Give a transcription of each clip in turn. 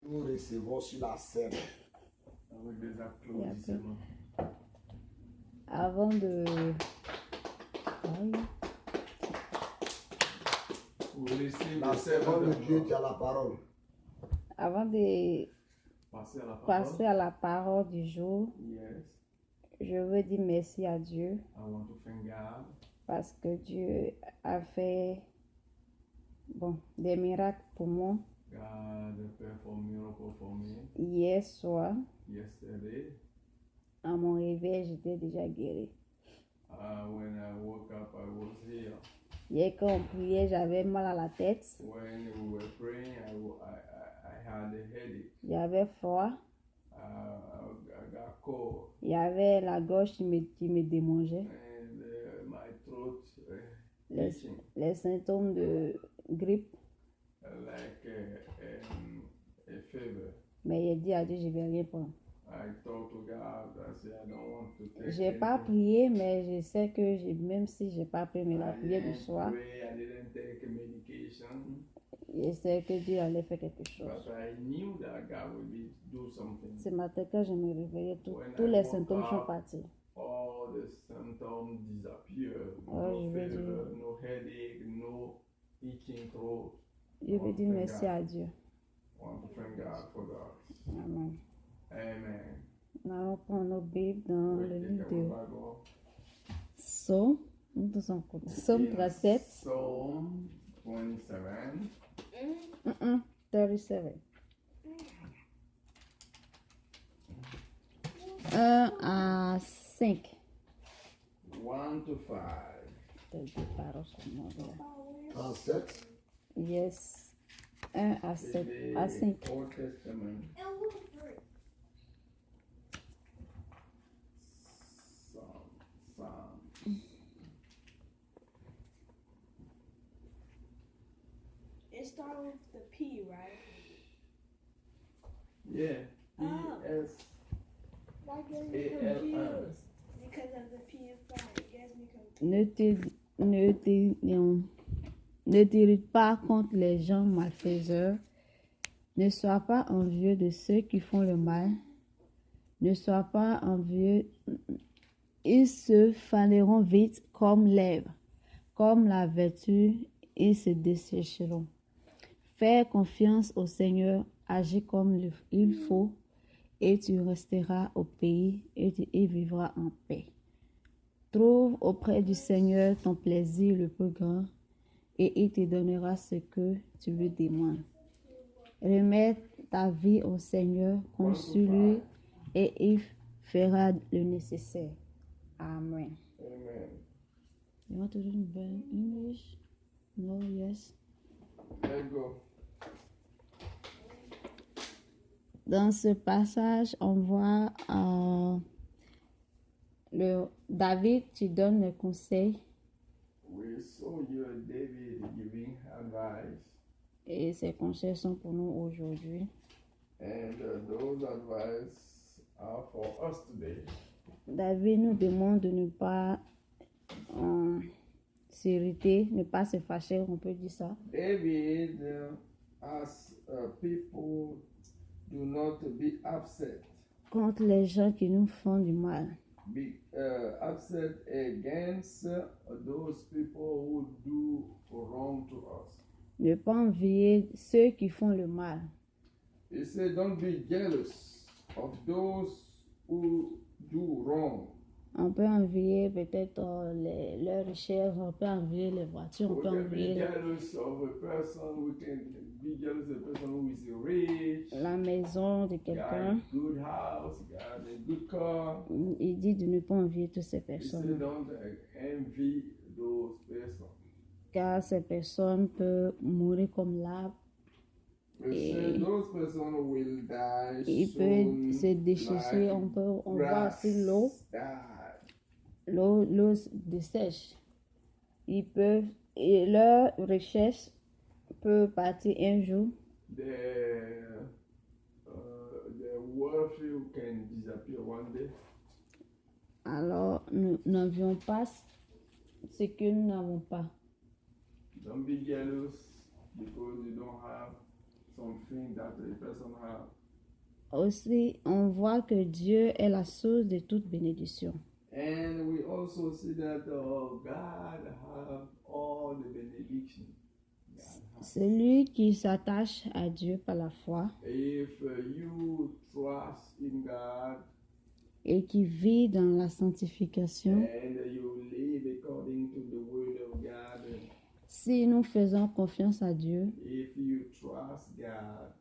Nous recevons sur la scène. Avec des applaudissements. Avant de... Oui. Vous laissez La le servante de Dieu qui a la parole. Avant de passer à la parole. passer à la parole du jour, Yes, je veux dire merci à Dieu I want to thank God. parce que Dieu a fait des miracles pour moi. God performed miracle for me Hier soir, yesterday. à mon réveil, j'étais déjà guérie. When I woke up, I was here. Hier, quand on priait, j'avais mal à la tête, When we were praying, I had a headache. j'avais froid, I got cold, il y avait la gorge qui me démangeait. and my throat Les, itching, les symptômes de grippe. like a fever. Mais il a dit à Dieu, je ne vais rien prendre. I talked to God. I said, I don't want to take Je n'ai pas anything. prié, mais je sais que même si je n'ai pas prié, mais la I prière du didn't soir, pray, I didn't take medication, je sais que Dieu allait faire quelque chose. but I knew that God would do something. Ce matin, quand je me réveillais, When tous I les woke symptômes sont up, partis. all the symptoms disappeared. Oh, je No vais fever, dire- no headache, no itching throat. Je veux dire merci à Dieu. I want to thank God for that. Amen. Amen. Nous allons prendre nos Bibles dans le Take livre our de Bible. Psaume. Nous faisons quoi? Psaume In 37. Psalm 27. 37. 1 à 5. 1 to 5. T'as dit paroles sur moi, là. 37. Yes. 1 à 7. À 5. Old Testament. Psalm. It starts with the P, right? Yeah. Oh. E-S. Why get me A-L-M. confused? Because of the P in front, it gets me confused. Ne t'irrite pas contre les gens malfaiseurs. Ne sois pas envieux de ceux qui font le mal. Ne sois pas envieux. Ils se faneront vite comme l'herbe. Comme la vertu, ils se dessécheront. Fais confiance au Seigneur, agis comme il faut, et tu resteras au pays et tu y vivras en paix. Trouve auprès du Seigneur ton plaisir le plus grand, et il te donnera ce que tu lui demandes. Remets ta vie au Seigneur, compte sur lui, et il fera le nécessaire. Amen. Amen. You want to read in English? No, yes. Let's go. Dans ce passage, on voit David, tu donnes le conseil, We saw you, David, giving advice, et ces conseils sont pour nous aujourd'hui. and those advice are for us today. David nous demande de ne pas s'irriter, ne pas se fâcher, on peut dire ça. David asks people do not be upset, Contre les gens qui nous font du mal. be upset against those people who do wrong to us. Ne pas envier ceux qui font le mal. He said, don't be jealous of those who do wrong. On peut envier peut-être leurs richesses, on peut envier les voitures, on We peut can be envier jealous of a person. We can be jealous of a person who is rich, la maison de got quelqu'un. a good house, got a good car. Il dit de ne pas envier toutes ces He said, personnes, don't envy those persons. car ces personnes peuvent mourir comme l'arbre. He said, those persons will die Il peut se déchirer, like on voit grass aussi l'eau dessèche. Ils peuvent, et leur richesse peut partir un jour. The wealthy can disappear one day. Alors, nous n'envions pas ce que nous n'avons pas. Don't be jealous because you don't have something that a person has. Aussi, on voit que Dieu est la source de toute bénédiction. And we also see that God have all the benediction. God has. Celui qui s'attache à Dieu par la foi If you trust in God et qui vit dans la sanctification, and you live according to the word of God, si nous faisons confiance à Dieu, if you trust God,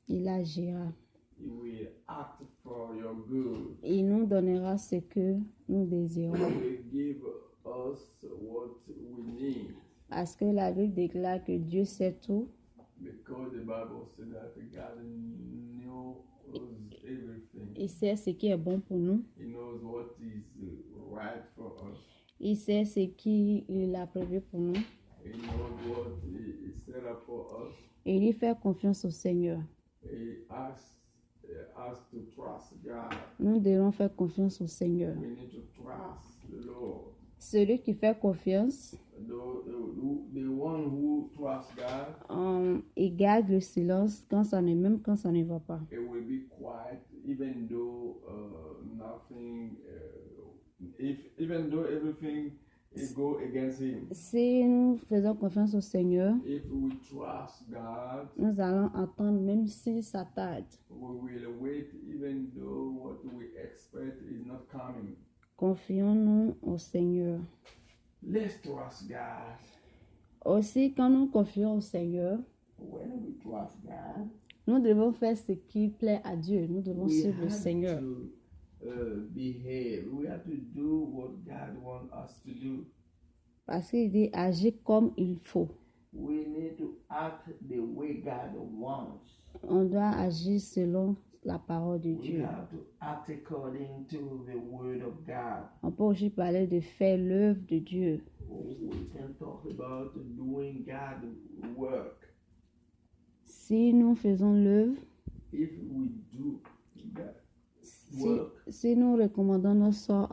il agira. He will act for your good. Il nous donnera ce que nous désirons. He will give us what we need. Parce que la Bible déclare que Dieu sait tout Because the Bible said that God knows everything. il sait ce qui est bon pour nous. He knows what is right for us. Il sait ce qu'il a prévu pour nous. He knows what He set up for us. Et il fait confiance au Seigneur. He asks us to trust God. Nous devons faire confiance au Seigneur. We need to trust the Lord. Celui qui fait confiance, The one who trusts God, il garde le silence même quand ça ne va pas. it will be quiet, even though nothing, even though everything is go against him. Si nous faisons confiance au Seigneur, If we trust God, nous allons attendre même si ça tarde. we will wait, even though what we expect is not coming. Confions-nous au Seigneur. Let's trust God. Aussi, quand nous confions au Seigneur, When we trust God, nous devons faire ce qui plaît à Dieu. Nous devons we suivre le have Seigneur. to behave. We have to do what God wants us to do. Parce qu'il dit agir comme il faut. We need to act the way God wants. On doit agir selon la parole de We Dieu. have to act according to the word of God. On peut aussi parler de faire l'œuvre de Dieu. We can talk about doing God's work. Si nous faisons l'œuvre, If we do that si, work, si nous recommandons nos sorts